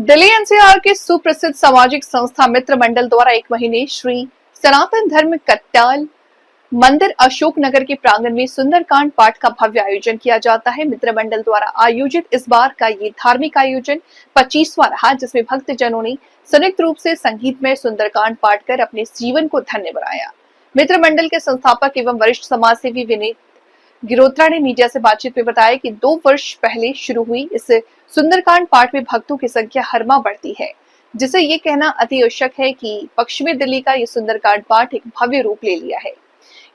Delhi NCR के सुप्रसिद्ध सामाजिक संस्था मित्र मंडल द्वारा एक महीने श्री सनातन धर्म कत्याल मंदिर अशोक नगर के प्रांगण में सुंदरकांड पाठ का भव्य आयोजन किया जाता है। मित्र मंडल द्वारा आयोजित इस बार का ये धार्मिक आयोजन 25वां रहा, जिसमें भक्तजनों ने संयुक्त रूप से संगीतमय सुंदरकांड पाठ कर अपने जीवन को धन्य बनाया। मित्र मंडल के संस्थापक एवं वरिष्ठ समाजसेवी विनीत गिरोत्रा ने मीडिया से बातचीत में बताया कि 2 वर्ष पहले शुरू हुई इस सुंदरकांड पाठ में भक्तों की संख्या हर माह बढ़ती है, जिसे ये कहना अति आवश्यक है कि पश्चिमी दिल्ली का ये सुंदरकांड पाठ एक भव्य रूप ले लिया है।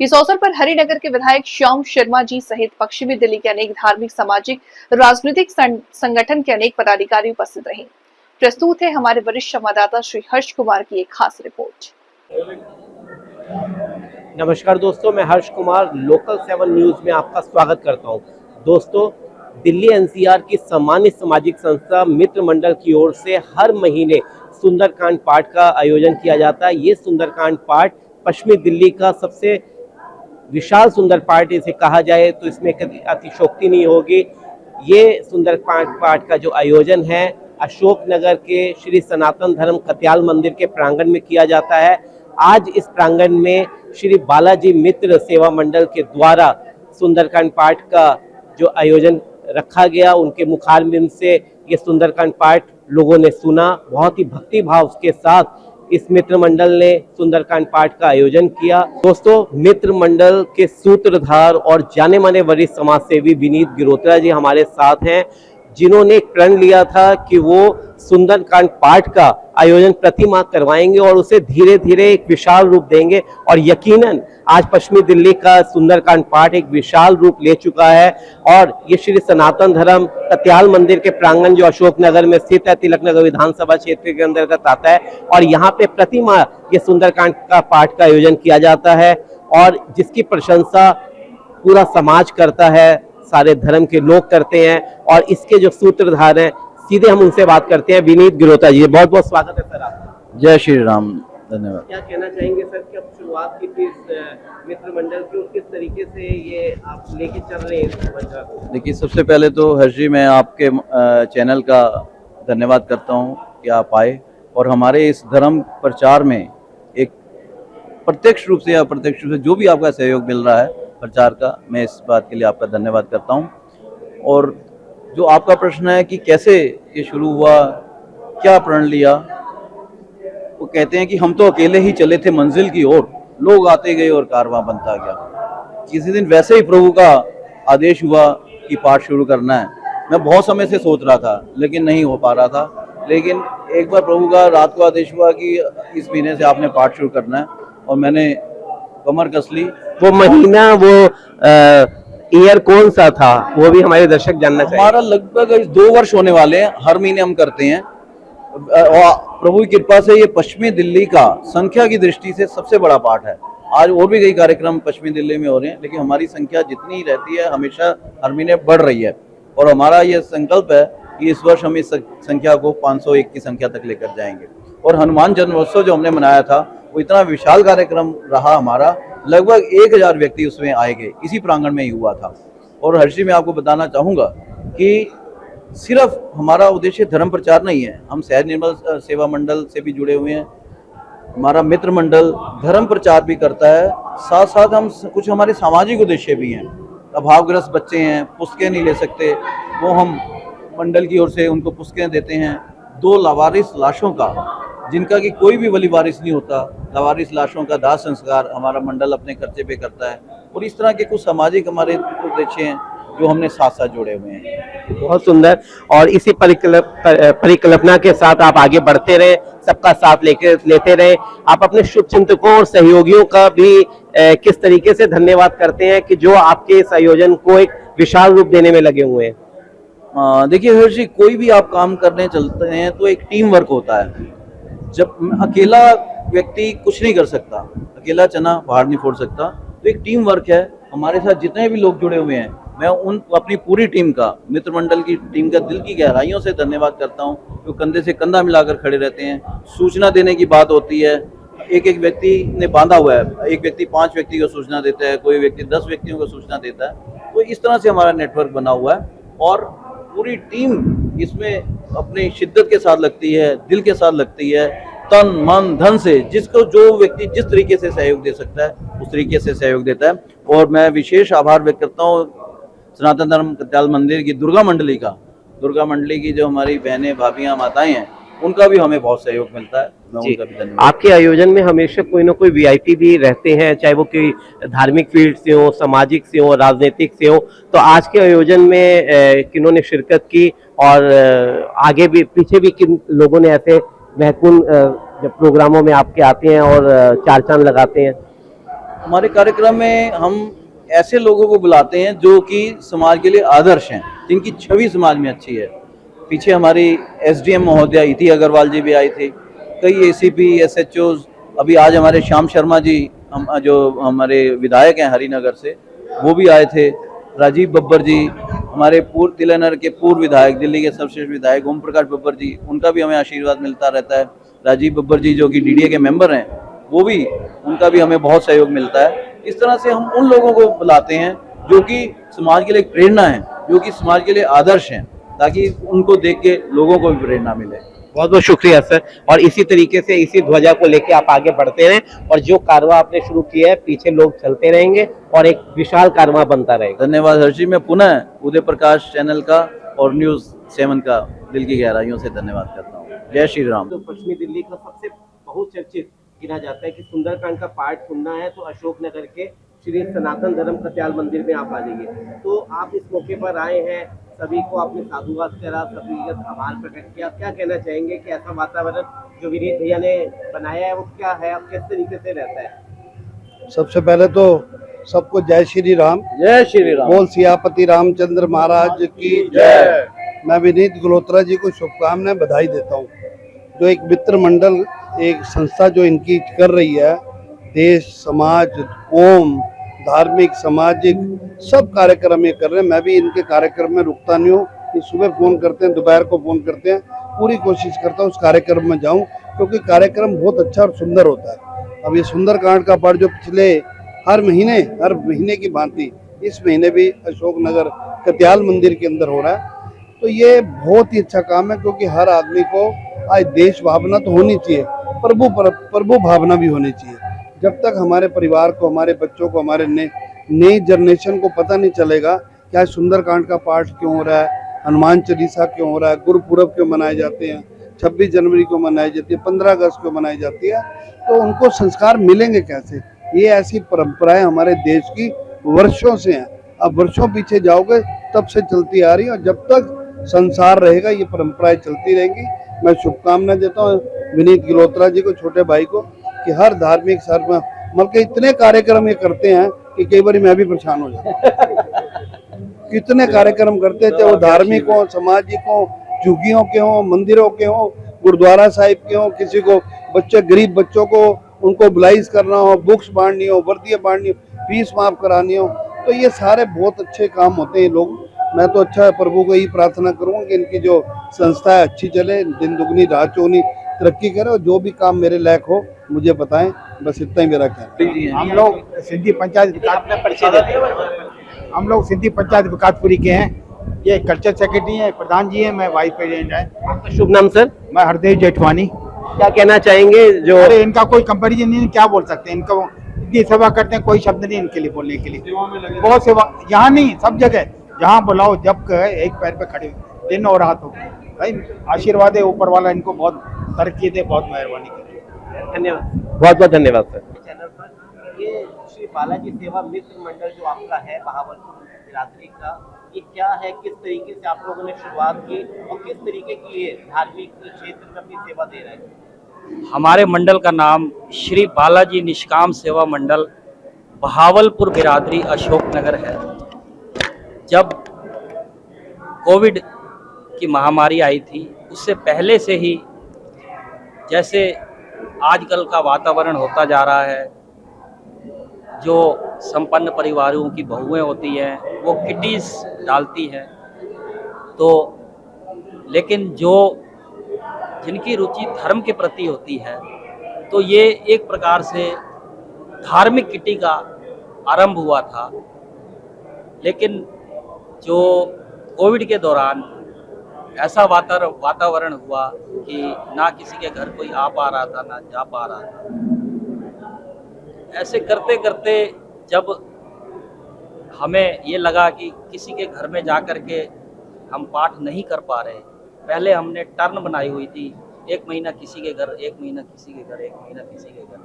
इस अवसर पर हरिनगर के विधायक श्याम शर्मा जी सहित पश्चिमी दिल्ली के अनेक धार्मिक, सामाजिक, राजनीतिक संगठन के अनेक पदाधिकारी उपस्थित रहे। प्रस्तुत है हमारे वरिष्ठ संवाददाता श्री हर्ष कुमार की एक खास रिपोर्ट। नमस्कार दोस्तों, मैं हर्ष कुमार लोकल 7 न्यूज में आपका स्वागत करता हूं। दोस्तों, दिल्ली एनसीआर की सम्मानित सामाजिक संस्था मित्र मंडल की ओर से हर महीने सुंदरकांड पाठ का आयोजन किया जाता है। ये सुंदरकांड पाठ पश्चिमी दिल्ली का सबसे विशाल सुंदर पाठ इसे कहा जाए तो इसमें अतिशयोक्ति नहीं होगी। ये सुंदरकांड पाठ का जो आयोजन है अशोक नगर के श्री सनातन धर्म कत्याल मंदिर के प्रांगण में किया जाता है। आज इस प्रांगण में श्री बालाजी मित्र सेवा मंडल के द्वारा सुंदरकांड पाठ का जो आयोजन रखा गया, उनके मुखारबिंद से ये सुंदरकांड पाठ लोगों ने सुना। बहुत ही भक्ति भाव के साथ इस मित्र मंडल ने सुंदरकांड पाठ का आयोजन किया। दोस्तों, मित्र मंडल के सूत्रधार और जाने माने वरिष्ठ समाजसेवी विनीत गिरोत्रा जी हमारे साथ हैं, जिन्होंने एक प्रण लिया था कि वो सुंदरकांड पाठ का आयोजन प्रति माह करवाएंगे और उसे धीरे धीरे एक विशाल रूप देंगे। और यकीनन आज पश्चिमी दिल्ली का सुंदरकांड पाठ एक विशाल रूप ले चुका है। और ये श्री सनातन धर्म कत्याल मंदिर के प्रांगण जो अशोक नगर में स्थित है, तिलक नगर विधानसभा क्षेत्र के अंतर्गत आता है, और यहाँ पे प्रति माह ये सुंदरकांड का पाठ का आयोजन किया जाता है और जिसकी प्रशंसा पूरा समाज करता है, सारे धर्म के लोग करते हैं। और इसके जो सूत्रधार हैं, सीधे हम उनसे बात करते हैं। विनीत गिरोत्रा जी, बहुत बहुत स्वागत है सर आपका। जय श्री राम, धन्यवाद। क्या कहना चाहेंगे सर कि अब शुरुआत की थी इस मित्र मंडल की और किस तरीके से ये आप लेके चल रहे हैं? देखिए, सबसे पहले तो हर्ष जी, मैं आपके चैनल का धन्यवाद करता हूँ कि आप आए और हमारे इस धर्म प्रचार में एक प्रत्यक्ष रूप से या अप्रत्यक्ष रूप से जो भी आपका सहयोग मिल रहा है प्रचार का, मैं इस बात के लिए आपका धन्यवाद करता हूँ। और जो आपका प्रश्न है कि कैसे ये शुरू हुआ, क्या प्रण लिया, वो कहते हैं कि हम तो अकेले ही चले थे मंजिल की ओर, लोग आते गए और कारवां बनता गया। किसी दिन वैसे ही प्रभु का आदेश हुआ कि पाठ शुरू करना है। मैं बहुत समय से सोच रहा था लेकिन नहीं हो पा रहा था, लेकिन एक बार प्रभु का रात को आदेश हुआ कि इस महीने से आपने पाठ शुरू करना है और मैंने कमर कस ली। वो महीना, वो ईयर कौन सा था, वो भी हमारे दर्शक जानना चाहिए। हमारा लगभग 2 वर्ष होने वाले हैं, हर महीने हम करते हैं। प्रभु की कृपा से ये पश्चिमी दिल्ली का संख्या की दृष्टि से सबसे बड़ा पाठ है। आज और भी कई कार्यक्रम पश्चिमी दिल्ली में हो रहे हैं, लेकिन हमारी संख्या जितनी रहती है हमेशा हर महीने बढ़ रही है। और हमारा ये संकल्प है कि इस वर्ष हम इस संख्या को 501 की संख्या तक लेकर जाएंगे। और हनुमान जन्मोत्सव जो हमने मनाया था वो इतना विशाल कार्यक्रम रहा हमारा, लगभग 1000 व्यक्ति उसमें आए गए, इसी प्रांगण में ही हुआ था। और हर्षी, मैं आपको बताना चाहूँगा कि सिर्फ हमारा उद्देश्य धर्म प्रचार नहीं है, हम सहज निर्मल सेवा मंडल से भी जुड़े हुए हैं। हमारा मित्र मंडल धर्म प्रचार भी करता है, साथ साथ हम कुछ हमारे सामाजिक उद्देश्य भी हैं। अभावग्रस्त बच्चे हैं, पुस्तकें नहीं ले सकते, वो हम मंडल की ओर से उनको पुस्तकें देते हैं। 2 लावारिस लाशों का, जिनका कि कोई भी वली वारिस नहीं होता, लावारिस लाशों का दाह संस्कार हमारा मंडल अपने खर्चे पे करता है। और इस तरह के कुछ सामाजिक हमारे उद्देश्य हैं जो हमने साथ साथ जुड़े हुए हैं। बहुत सुंदर। और इसी परिकल्पना के साथ आप आगे बढ़ते रहे, सबका साथ लेते रहे। आप अपने शुभ चिंतकों और सहयोगियों का भी किस तरीके से धन्यवाद करते हैं कि जो आपके इस आयोजन को एक विशाल रूप देने में लगे हुए हैं? देखिए हर्ष जी, कोई भी आप काम करने चलते हैं तो एक टीम वर्क होता है। जब अकेला व्यक्ति कुछ नहीं कर सकता, अकेला चना पहाड़ नहीं फोड़ सकता, तो एक टीम वर्क है। हमारे साथ जितने भी लोग जुड़े हुए हैं, मैं उन अपनी पूरी टीम का, मित्र मंडल की टीम का दिल की गहराइयों से धन्यवाद करता हूं। जो कंधे से कंधा मिलाकर खड़े रहते हैं। सूचना देने की बात होती है, एक एक व्यक्ति ने बांधा हुआ है, एक व्यक्ति 5 व्यक्ति को सूचना देता है, कोई व्यक्ति 10 व्यक्तियों को सूचना देता है। तो इस तरह से हमारा नेटवर्क बना हुआ है और पूरी टीम इसमें अपनी शिद्दत के साथ लगती है, दिल के साथ लगती है, तन मन धन से, जिसको जो व्यक्ति जिस तरीके से सहयोग दे सकता है उस तरीके से सहयोग देता है। और मैं विशेष आभार व्यक्त करता हूँ सनातन धर्म कत्याल मंदिर की दुर्गा मंडली की जो हमारी बहनें भाभियाँ माताएं हैं, उनका भी हमें बहुत सहयोग मिलता है। मैं जी। उनका भी धन्यवाद। आपके आयोजन में हमेशा कोई ना कोई वीआईपी भी रहते हैं, चाहे वो कोई धार्मिक फील्ड से हो, सामाजिक से हो, राजनीतिक से हो। तो आज के आयोजन में किन्होंने शिरकत की और आगे भी पीछे भी किन लोगों ने ऐसे महत्वपूर्ण जब प्रोग्रामों में आपके आते हैं और चार चांद लगाते हैं? हमारे कार्यक्रम में हम ऐसे लोगों को बुलाते हैं जो कि समाज के लिए आदर्श हैं, जिनकी छवि समाज में अच्छी है। पीछे हमारी एसडीएम महोदया इति अग्रवाल जी भी आई थी, कई एसीपी एसएचओज, अभी आज हमारे श्याम शर्मा जी जो हमारे विधायक हैं हरिनगर से, वो भी आए थे। राजीव बब्बर जी हमारे पूर्व तिलनगर के पूर्व विधायक, दिल्ली के सर्वश्रेष्ठ विधायक ओम प्रकाश बब्बर जी, उनका भी हमें आशीर्वाद मिलता रहता है। राजीव बब्बर जी जो कि डीडीए के मेंबर हैं, वो भी, उनका भी हमें बहुत सहयोग मिलता है। इस तरह से हम उन लोगों को बुलाते हैं जो कि समाज के लिए एक प्रेरणा है, जो कि समाज के लिए आदर्श हैं, ताकि उनको देख के लोगों को भी प्रेरणा मिले। बहुत बहुत शुक्रिया सर। और इसी तरीके से इसी ध्वजा को लेके आप आगे बढ़ते रहें और जो कारवां आपने शुरू किया है पीछे लोग चलते रहेंगे और एक विशाल कारवां बनता रहेगा। धन्यवाद हर्षी। मैं पुनः उदय प्रकाश चैनल का और न्यूज़ 7 का दिल की गहराइयों से धन्यवाद करता हूँ। जय श्री राम। तो पश्चिमी दिल्ली का सबसे बहुचर्चित गिना जाता है कि सुंदरकांड का पाठ सुनना है तो अशोकनगर के श्री सनातन धर्म कत्याल मंदिर में आप आ जाइए। तो आप इस मौके पर आए हैं, सभी को आपने साधुवाद करा, सभी का आभार प्रकट किया। क्या कहना चाहेंगे कि ऐसा वातावरण जो विनीत भैया ने बनाया है वो क्या है, अब किस तरीके से रहता है? सबसे पहले तो सबको जय श्री राम। जय श्री राम। बोल सियापति रामचंद्र महाराज की जय। मैं विनीत गल्होत्रा जी को शुभकामनाएं बधाई देता हूँ। जो एक मित्र मंडल, एक संस्था जो इनकी कर रही है, देश समाज ओम धार्मिक सामाजिक सब कार्यक्रम ये कर रहे हैं। मैं भी इनके कार्यक्रम में रुकता नहीं हूँ। ये सुबह फोन करते हैं, दोपहर को फोन करते हैं, पूरी कोशिश करता हूँ उस कार्यक्रम में जाऊँ, क्योंकि कार्यक्रम बहुत अच्छा और सुंदर होता है। अब ये सुंदरकांड का पाठ जो पिछले हर महीने की भांति इस महीने भी अशोकनगर कत्याल मंदिर के अंदर हो रहा है, तो ये बहुत ही अच्छा काम है। क्योंकि हर आदमी को आज देश भावना तो होनी चाहिए, प्रभु भावना भी होनी चाहिए। जब तक हमारे परिवार को, हमारे बच्चों को, हमारे नई जनरेशन को पता नहीं चलेगा कि आज सुंदरकांड का पाठ क्यों हो रहा है, हनुमान चालीसा क्यों हो रहा है, गुरुपुरब क्यों मनाए जाते हैं, 26 जनवरी को मनाई जाती है, 15 अगस्त को मनाई जाती है, तो उनको संस्कार मिलेंगे कैसे? ये ऐसी परंपराएं हमारे देश की वर्षों से हैं। अब वर्षों पीछे जाओगे तब से चलती आ रही है, और जब तक संसार रहेगा ये परंपराएं चलती रहेंगी। मैं शुभकामनाएं देता हूँ विनीत गल्होत्रा जी को, छोटे भाई को, कि हर धार्मिक सर्व मतलब के इतने कार्यक्रम ये करते हैं कि कई बार मैं भी परेशान हो जाता हूँ। कितने कार्यक्रम करते हैं, चाहे वो धार्मिक हो, सामाजिक हो, झुग्गियों के हो, मंदिरों के हो, गुरुद्वारा साहिब के हो, किसी को बच्चे, गरीब बच्चों को उनको ब्लाइज करना हो, बुक्स बांटनी हो, वर्दियाँ बांटनी हो, फीस माफ करानी हो, तो ये सारे बहुत अच्छे काम होते हैं लोग। मैं तो अच्छा प्रभु को यही प्रार्थना करूँगा कि इनकी जो संस्था है अच्छी चले, दिन दुगनी रात चौगनी तरक्की करे, और जो भी काम मेरे लायक हो मुझे बताएं। बस इतना ही मेरा कहना है। हम लोग सिंधी पंचायत विकासपुरी के हैं। ये कल्चर सेक्रेटरी है, प्रधान जी है, मैं वाइस प्रेसिडेंट है। आपका शुभ नाम सर? मैं हरदेव जेठवानी। क्या कहना चाहेंगे जो अरे इनका कोई कंपैरिजन नहीं, क्या बोल सकते हैं। इनको इतनी सेवा करते हैं, कोई शब्द नहीं इनके लिए बोलने के लिए। बहुत सेवा, यहाँ नहीं सब जगह, जहाँ बुलाओ जब कहे एक पैर पे खड़े, दिन और रात हो भाई। आशीर्वाद है ऊपर वाला, इनको बहुत तरक्की दे, बहुत मेहरबानी की। धन्यवाद, बहुत बहुत धन्यवाद सर। चैनल पर ये श्री बालाजी सेवा मित्र मंडल जो आपका है बहावलपुर बिरादरी का, ये क्या है, किस तरीके से आप लोगों ने शुरुआत की और किस तरीके की ये धार्मिक क्षेत्र में अपनी सेवा दे रहे हैं? हमारे मंडल का नाम श्री बालाजी निष्काम सेवा मंडल बहावलपुर बिरादरी अशोकनगर है। जब कोविड की महामारी आई थी, उससे पहले से ही जैसे आजकल का वातावरण होता जा रहा है, जो संपन्न परिवारों की बहुएं होती हैं वो किटीज डालती हैं, तो लेकिन जो जिनकी रुचि धर्म के प्रति होती है, तो ये एक प्रकार से धार्मिक किटी का आरंभ हुआ था। लेकिन जो कोविड के दौरान ऐसा वातावरण हुआ कि ना किसी के घर कोई आ पा रहा था ना जा पा रहा था। ऐसे करते करते जब हमें ये लगा कि किसी के घर में जा कर के हम पाठ नहीं कर पा रहे, पहले हमने टर्न बनाई हुई थी, 1 महीना किसी के घर, 1 महीना किसी के घर, 1 महीना किसी के घर,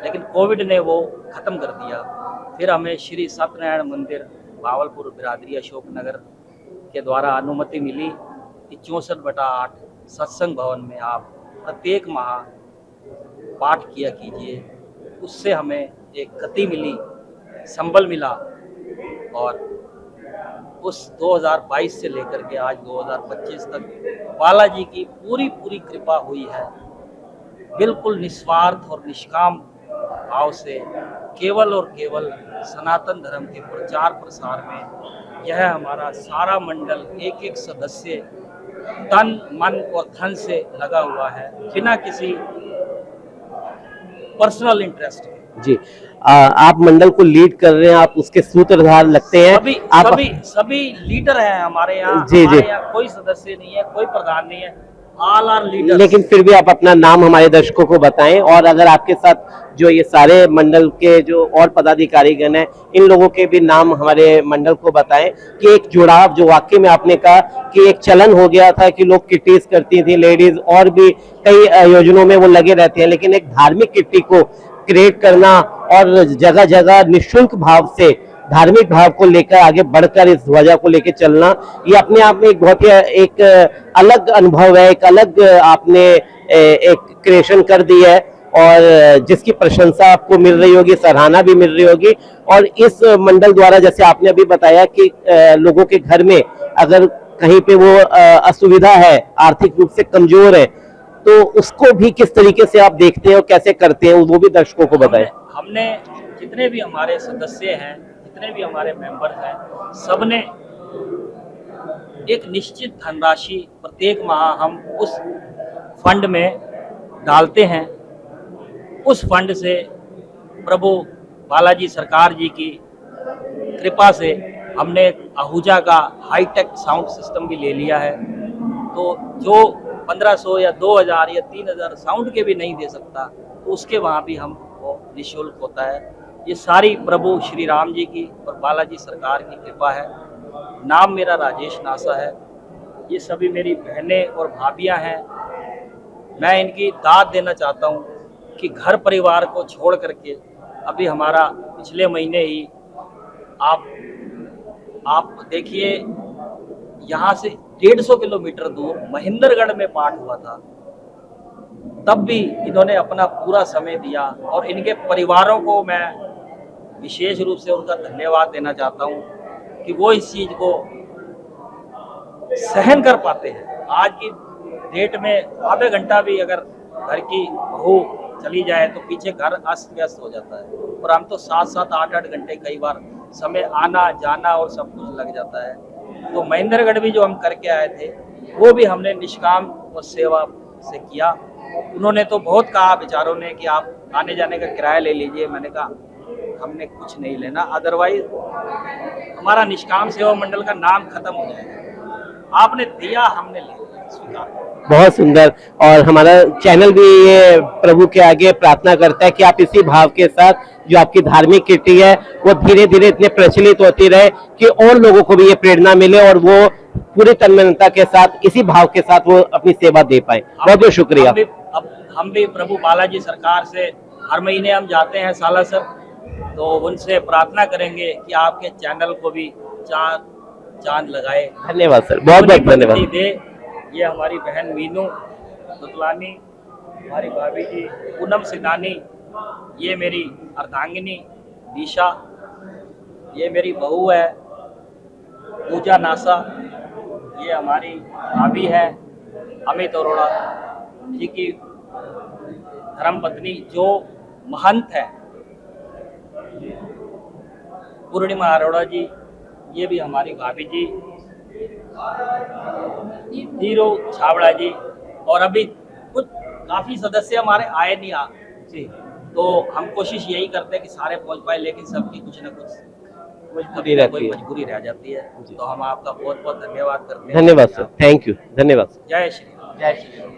लेकिन कोविड ने वो ख़त्म कर दिया। फिर हमें श्री सत्यनारायण मंदिर भावलपुर बिरादरी अशोक नगर के द्वारा अनुमति मिली कि 64/8 सत्संग भवन में आप प्रत्येक माह पाठ किया कीजिए। उससे हमें एक गति मिली, संबल मिला, और उस 2022 से लेकर के आज 2025 तक बालाजी की पूरी कृपा हुई है। बिल्कुल निस्वार्थ और निष्काम भाव से केवल और केवल सनातन धर्म के प्रचार प्रसार में यह हमारा सारा मंडल एक सदस्य तन मन और धन से लगा हुआ है, बिना किसी पर्सनल इंटरेस्ट के। जी, आप मंडल को लीड कर रहे हैं, आप उसके सूत्रधार लगते हैं। सभी लीडर हैं हमारे यहाँ। जी, हमारे यहाँ कोई सदस्य नहीं है, कोई प्रधान नहीं है, ऑल आर लीडर। लेकिन फिर भी आप अपना नाम हमारे दर्शकों को बताएं, और अगर आपके साथ जो ये सारे मंडल के जो और पदाधिकारीगण हैं, इन लोगों के भी नाम हमारे मंडल को बताएं कि एक जुड़ाव जो वाकई में आपने कहा कि एक चलन हो गया था कि लोग किट्टीज करती थी, लेडीज और भी कई योजनाओं में वो लगे रहते हैं, लेकिन एक धार्मिक किट्टी को क्रिएट करना और जगह जगह निःशुल्क भाव से धार्मिक भाव को लेकर आगे बढ़कर इस ध्वजा को लेकर चलना, ये अपने आप में एक बहुत ही एक अलग अनुभव है, एक अलग आपने एक क्रिएशन कर दी है, और जिसकी प्रशंसा आपको मिल रही होगी, सराहना भी मिल रही होगी। और इस मंडल द्वारा जैसे आपने अभी बताया कि लोगों के घर में अगर कहीं पे वो असुविधा है, आर्थिक रूप से कमजोर है, तो उसको भी किस तरीके से आप देखते हैं और कैसे करते हैं, वो भी दर्शकों को बताएं। हमने जितने भी हमारे सदस्य हैं, जितने भी हमारे मेंबर हैं, सबने एक निश्चित धनराशि प्रत्येक माह हम उस फंड में डालते हैं। उस फंड से प्रभु बालाजी सरकार जी की कृपा से हमने आहूजा का हाईटेक साउंड सिस्टम भी ले लिया है। तो जो 1500 या 2000 या 3000 साउंड के भी नहीं दे सकता, तो उसके वहाँ भी हम वो निःशुल्क होता है। ये सारी प्रभु श्री राम जी की और बालाजी सरकार की कृपा है। नाम मेरा राजेश नासा है। ये सभी मेरी बहनें और भाभियाँ हैं। मैं इनकी दाद देना चाहता हूँ कि घर परिवार को छोड़ करके अभी हमारा पिछले महीने ही आप देखिए, यहाँ से 150 किलोमीटर दूर महेंद्रगढ़ में पाठ हुआ था, तब भी इन्होंने अपना पूरा समय दिया, और इनके परिवारों को मैं विशेष रूप से उनका धन्यवाद देना चाहता हूँ कि वो इस चीज़ को सहन कर पाते हैं। आज की डेट में आधा घंटा भी अगर घर की बहू चली जाए तो पीछे घर अस्त व्यस्त हो जाता है, और हम तो 7-7, 8-8 घंटे कई बार समय आना जाना और सब कुछ लग जाता है। तो महेंद्रगढ़ भी जो हम करके आए थे, वो भी हमने निष्काम और सेवा से किया। उन्होंने तो बहुत कहा विचारों ने कि आप आने जाने का किराया ले लीजिए। मैंने कहा हमने कुछ नहीं लेना, अदरवाइज हमारा निष्काम सेवा मंडल का नाम खत्म हो जाएगा। आपने दिया, हमने ले लिया, स्वीकार। बहुत सुंदर। और हमारा चैनल भी ये प्रभु के आगे प्रार्थना करता है कि आप इसी भाव के साथ जो आपकी धार्मिक किट्टी है वो धीरे धीरे इतने प्रचलित होती रहे कि और लोगों को भी ये प्रेरणा मिले और वो पूरी तन्मयता के साथ इसी भाव के साथ वो अपनी सेवा दे पाए। बहुत बहुत शुक्रिया। हम भी प्रभु बालाजी सरकार से हर महीने हम जाते हैं सालासर, तो उनसे प्रार्थना करेंगे कि आपके चैनल को भी चांद लगाए। धन्यवाद सर, बहुत बहुत धन्यवाद। दे। ये हमारी बहन मीनू दुतलानी, हमारी भाभी जी पूनम सिंघानी, ये मेरी अर्धांगिनी दिशा, ये मेरी बहू है पूजा नासा, ये हमारी भाभी है अमित अरोड़ा जी की धर्मपत्नी जो महंत है पूर्णिमा अरोड़ा जी, ये भी हमारी भाभी जी धीरो छावड़ा जी, और अभी कुछ काफ़ी सदस्य हमारे आए नहीं जी, तो हम कोशिश यही करते हैं कि सारे पहुंच पाए, लेकिन सबकी कुछ ना कुछ मजबूरी रहती कोई है। मजबूरी रह जाती है। तो हम आपका बहुत बहुत धन्यवाद करते हैं। धन्यवाद सर, थैंक यू, धन्यवाद। जय श्री राम। जय श्री राम।